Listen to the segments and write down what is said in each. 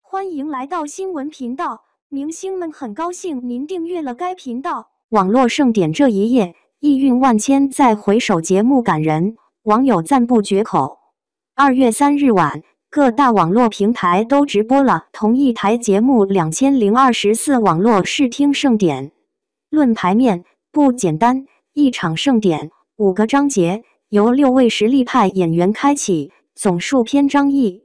欢迎来到新闻频道，明星们很高兴您订阅了该频道。网络盛典这一夜，意蕴万千，再回首节目感人，网友赞不绝口。2月3日晚，各大网络平台都直播了同一台节目2024网络视听盛典。论排面，不简单，一场盛典，5个章节，由6位实力派演员开启，总数篇张译。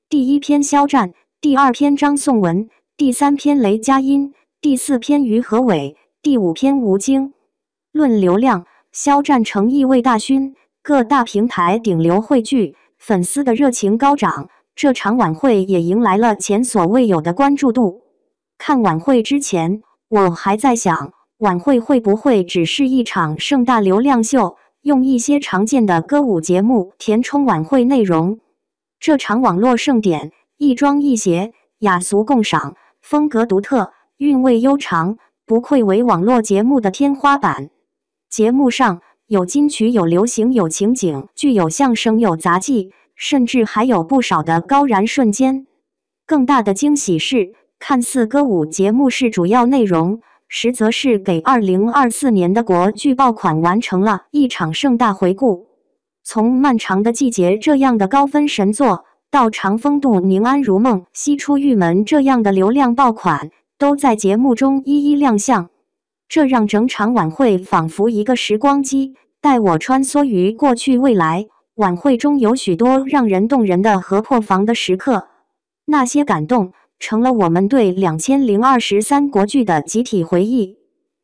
第一篇肖战，第二篇张颂文，第三篇雷佳音，第四篇于和伟，第五篇吴京。论流量，肖战诚意为大勋，各大平台顶流汇聚，粉丝的热情高涨，这场晚会也迎来了前所未有的关注度。看晚会之前，我还在想，晚会会不会只是一场盛大流量秀，用一些常见的歌舞节目填充晚会内容。这场网络盛典一庄一谐，雅俗共赏，风格独特，韵味悠长，不愧为网络节目的天花板。节目上有金曲，有流行，有情景剧，有相声，有杂技，甚至还有不少的高燃瞬间。更大的惊喜是，看似歌舞节目是主要内容，实则是给2024年的国剧爆款完成了一场盛大回顾。从漫长的季节这样的高分神作，到长风渡宁安如梦，西出玉门这样的流量爆款，都在节目中一一亮相。这让整场晚会仿佛一个时光机，带我穿梭于过去未来。晚会中有许多让人动人的和破防的时刻，那些感动成了我们对2023国剧的集体回忆。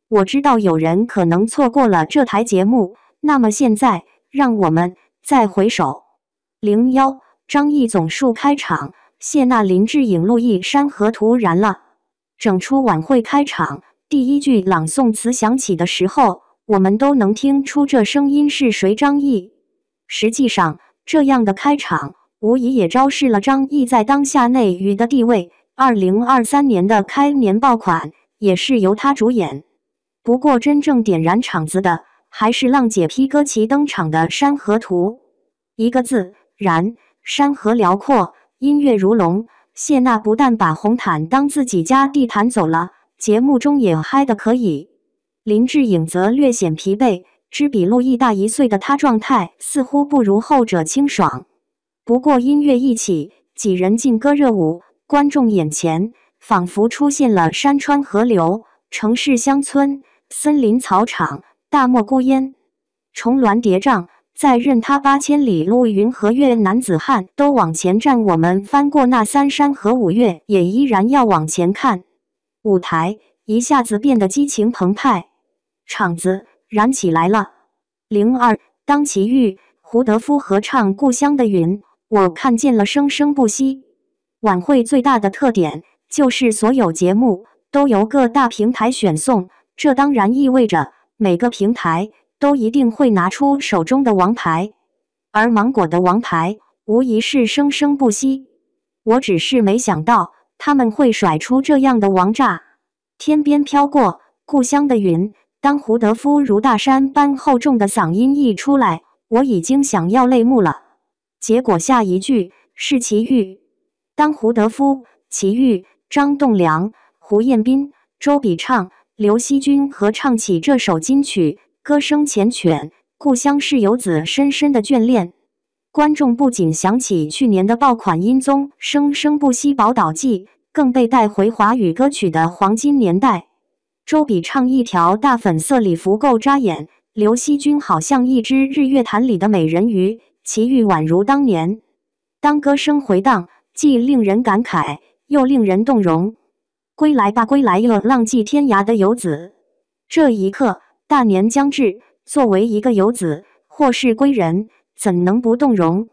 我知道有人可能错过了这台节目，那么现在让我们再回首。01张译总数开场，谢娜林志颖陆毅山河图燃了。整出晚会开场，第一句朗诵词响起的时候，我们都能听出这声音是谁，张译。实际上，这样的开场无疑也昭示了张译在当下内娱的地位。2023年的开年爆款也是由他主演。不过真正点燃场子的，还是浪姐披歌旗登场的山河图。一个字，燃。山河辽阔，音乐如龙，谢娜不但把红毯当自己家地毯走了，节目中也嗨得可以。林志颖则略显疲惫，只比陆毅大1岁的他状态似乎不如后者清爽。不过音乐一起，几人劲歌热舞，观众眼前仿佛出现了山川河流、城市乡村、森林草场、大漠孤烟，重峦叠嶂。在任他8000里路云和月，男子汉都往前站，我们翻过那3山和5岳，也依然要往前看。舞台一下子变得激情澎湃，场子燃起来了。02当齐豫、胡德夫合唱《故乡的云》，我看见了生生不息。晚会最大的特点就是所有节目都由各大平台选送，这当然意味着每个平台都一定会拿出手中的王牌，而芒果的王牌无疑是生生不息。我只是没想到他们会甩出这样的王炸。天边飘过故乡的云，当胡德夫如大山般厚重的嗓音一出来，我已经想要泪目了。结果下一句是齐豫，当胡德夫、齐豫、张栋梁、胡彦斌、周笔畅、刘惜君合唱起这首金曲，歌声缱绻，故乡是游子深深的眷恋。观众不仅想起去年的爆款音综《生生不息宝岛记》，更被带回华语歌曲的黄金年代。周笔畅一条大粉色礼服够扎眼，刘惜君好像一只日月潭里的美人鱼，齐豫宛如当年。当歌声回荡，既令人感慨，又令人动容。归来吧，归来了，浪迹天涯的游子。这一刻，大年将至，作为一个游子或是归人，怎能不动容？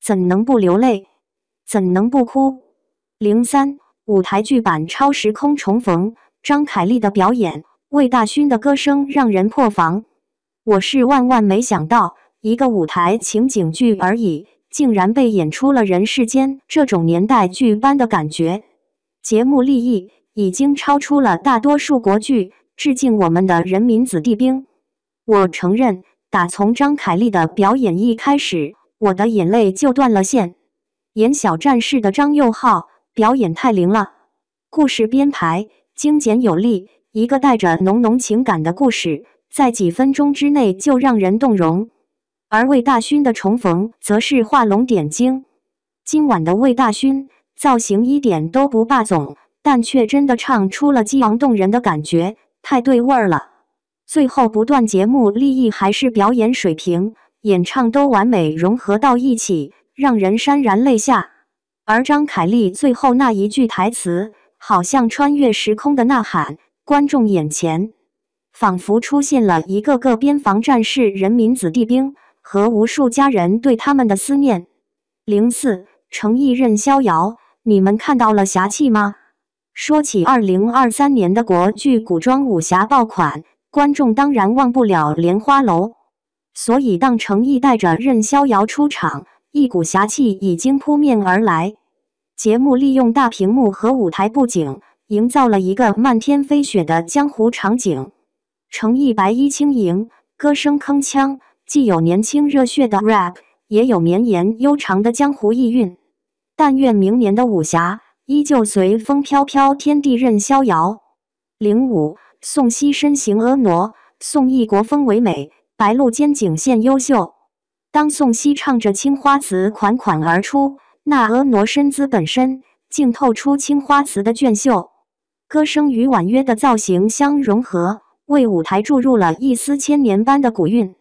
怎能不流泪？怎能不哭？03舞台剧版超时空重逢，张凯丽的表演，魏大勋的歌声让人破防。我是万万没想到，一个舞台情景剧而已，竟然被演出了人世间这种年代剧般的感觉。节目立意已经超出了大多数国剧，致敬我们的人民子弟兵。我承认，打从张凯丽的表演一开始，我的眼泪就断了线。演小战士的张佑浩，表演太灵了，故事编排精简有力，一个带着浓浓情感的故事，在几分钟之内就让人动容。而魏大勋的重逢则是画龙点睛。今晚的魏大勋造型一点都不霸总，但却真的唱出了激昂动人的感觉，太对味儿了。最后不断节目立意还是表演水平，演唱都完美融合到一起，让人潸然泪下。而张凯丽最后那一句台词，好像穿越时空的呐喊，观众眼前仿佛出现了一个个边防战士、人民子弟兵和无数家人对他们的思念。04诚意任逍遥，你们看到了侠气吗？说起2023年的国剧古装武侠爆款，观众当然忘不了莲花楼。所以当诚意带着任逍遥出场，一股侠气已经扑面而来。节目利用大屏幕和舞台布景，营造了一个漫天飞雪的江湖场景。诚意白衣轻盈，歌声铿锵，既有年轻热血的 rap， 也有绵延悠长的江湖意蕴。但愿明年的武侠依旧随风飘飘，天地任逍遥。05宋茜身形婀娜，宋轶国风唯美，白鹿肩颈线优秀。当宋茜唱着青花瓷款款而出，那婀娜身姿本身竟透出青花瓷的俊秀，歌声与婉约的造型相融合，为舞台注入了一丝千年般的古韵。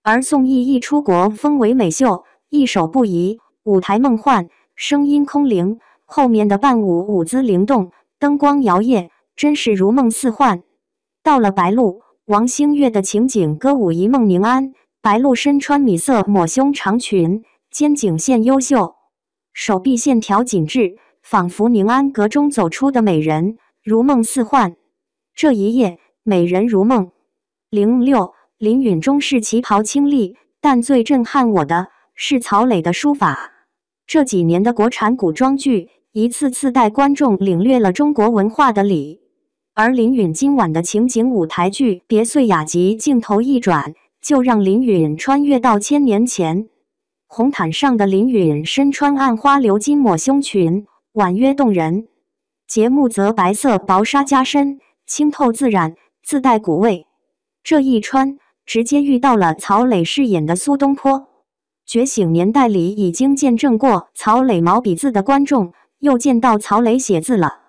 而宋轶一出国风唯美秀，一手不移，舞台梦幻，声音空灵，后面的伴舞舞姿灵动，灯光摇曳，真是如梦似幻。到了白鹿，王星越的情景歌舞一梦宁安，白鹿身穿米色抹胸长裙，肩颈线优秀，手臂线条紧致，仿佛宁安阁中走出的美人，如梦似幻。这一夜，美人如梦。06林允中式旗袍清丽，但最震撼我的是曹磊的书法。这几年的国产古装剧，一次次带观众领略了中国文化的礼。而林允今晚的情景舞台剧《别岁雅集》，镜头一转，就让林允穿越到1000年前。红毯上的林允身穿暗花鎏金抹胸裙，婉约动人。节目则白色薄纱加身，清透自然，自带古味。这一穿，直接遇到了曹磊饰演的苏东坡。觉醒年代里已经见证过曹磊毛笔字的观众，又见到曹磊写字了。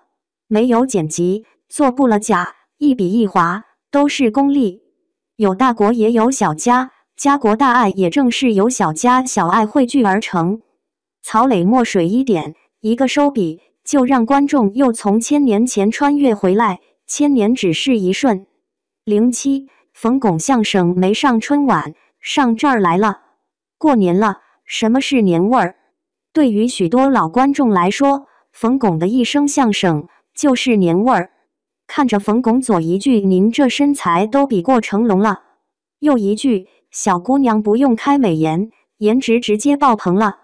没有剪辑，做不了假，一笔一划都是功力。有大国也有小家，家国大爱也正是由小家小爱汇聚而成。曹磊墨水一点，一个收笔，就让观众又从1000年前穿越回来，1000年只是一瞬。07冯巩相声没上春晚，上这儿来了。过年了，什么是年味儿？对于许多老观众来说，冯巩的一生相声就是年味儿。看着冯巩左一句您这身材都比过成龙了，右一句小姑娘不用开美颜，颜值直接爆棚了。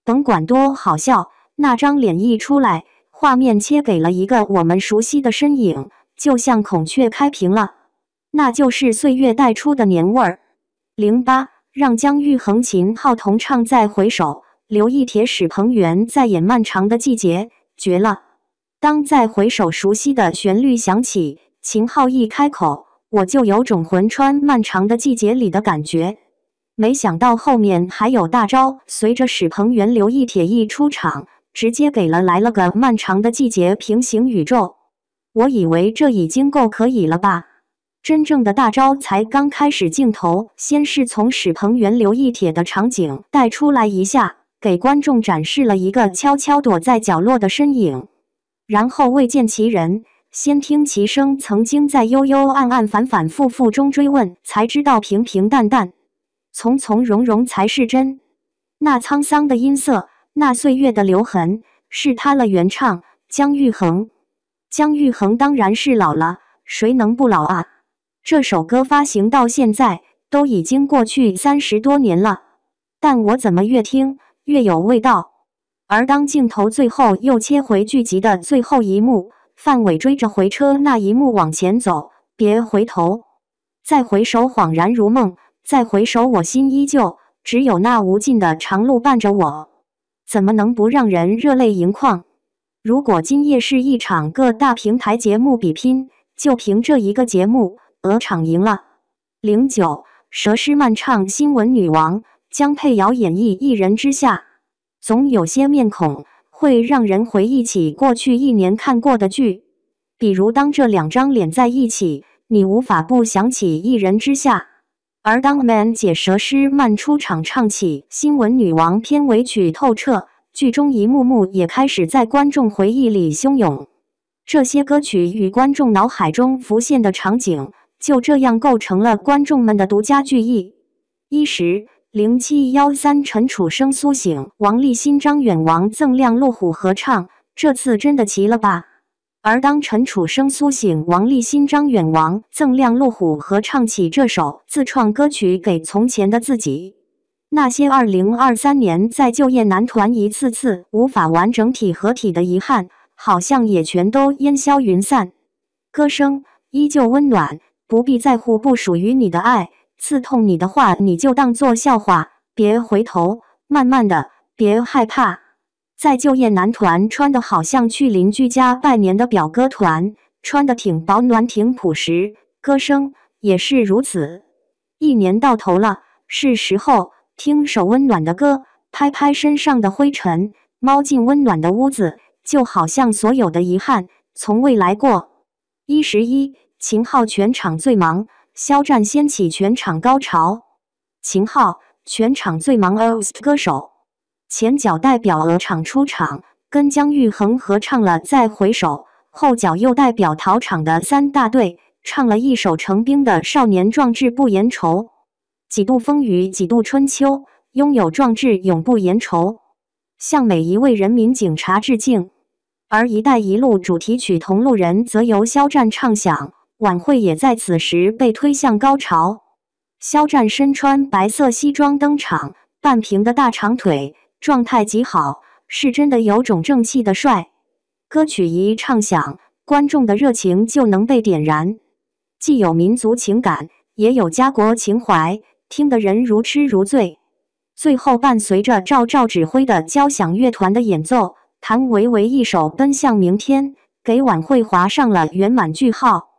甭管多好笑，那张脸一出来，画面切给了一个我们熟悉的身影，就像孔雀开屏了。那就是岁月带出的年味儿。08让姜育恒、秦昊同唱再回首，刘亦铁、史鹏元在演漫长的季节，绝了。当再回首熟悉的旋律响起，秦昊一开口，我就有种魂穿漫长的季节里的感觉。没想到后面还有大招，随着史鹏元、刘亦铁一出场，直接来了个漫长的季节平行宇宙。我以为这已经够可以了吧，真正的大招才刚开始。镜头先是从史鹏元、刘亦铁的场景带出来一下，给观众展示了一个悄悄躲在角落的身影。然后未见其人，先听其声，曾经在幽幽暗暗、反反复复中追问，才知道平平淡淡、从从容容才是真。那沧桑的音色，那岁月的留痕，是他了。原唱姜育恒。姜育恒当然是老了，谁能不老啊？这首歌发行到现在都已经过去30多年了，但我怎么越听越有味道。而当镜头最后又切回剧集的最后一幕，范伟追着回车那一幕往前走，别回头，再回首恍然如梦，再回首我心依旧，只有那无尽的长路伴着我，怎么能不让人热泪盈眶？如果今夜是一场各大平台节目比拼，就凭这一个节目，鹅厂赢了。09，佘诗曼唱新闻女王，江佩瑶演绎一人之下。总有些面孔会让人回忆起过去一年看过的剧，比如当这两张脸在一起，你无法不想起一人之下。而当 Man 姐佘诗曼出场唱起新闻女王片尾曲透彻，剧中一幕幕也开始在观众回忆里汹涌。这些歌曲与观众脑海中浮现的场景，就这样构成了观众们的独家记忆。0713陈楚生苏醒，王立新张远王锃亮路虎合唱，这次真的齐了吧？而当陈楚生苏醒，王立新张远王锃亮路虎合唱起这首自创歌曲《给从前的自己》，那些2023年在就业男团一次次无法完整体合体的遗憾，好像也全都烟消云散。歌声依旧温暖，不必在乎不属于你的爱，刺痛你的话你就当作笑话，别回头，慢慢的，别害怕。在就业男团穿的好像去邻居家拜年的表哥团，穿的挺保暖挺朴实，歌声也是如此。一年到头了，是时候听首温暖的歌，拍拍身上的灰尘，猫进温暖的屋子，就好像所有的遗憾从未来过。11，秦昊全场最忙，肖战掀起全场高潮。秦昊全场最忙 OST 歌手，前脚代表鹅厂出场，跟姜育恒合唱了《再回首》，后脚又代表桃场的三大队唱了一首程冰的《少年壮志不言愁》。几度风雨几度春秋，拥有壮志永不言愁，向每一位人民警察致敬。而一带一路主题曲《同路人》则由肖战唱响，晚会也在此时被推向高潮。肖战身穿白色西装登场，半平的大长腿，状态极好，是真的有种正气的帅。歌曲一唱响，观众的热情就能被点燃，既有民族情感，也有家国情怀，听得人如痴如醉。最后伴随着赵照指挥的交响乐团的演奏，谭维维一首《奔向明天》给晚会划上了圆满句号。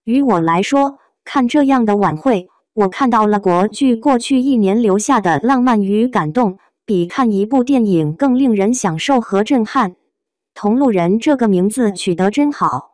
于我来说，看这样的晚会，我看到了国剧过去一年留下的浪漫与感动，比看一部电影更令人享受和震撼。同路人这个名字取得真好。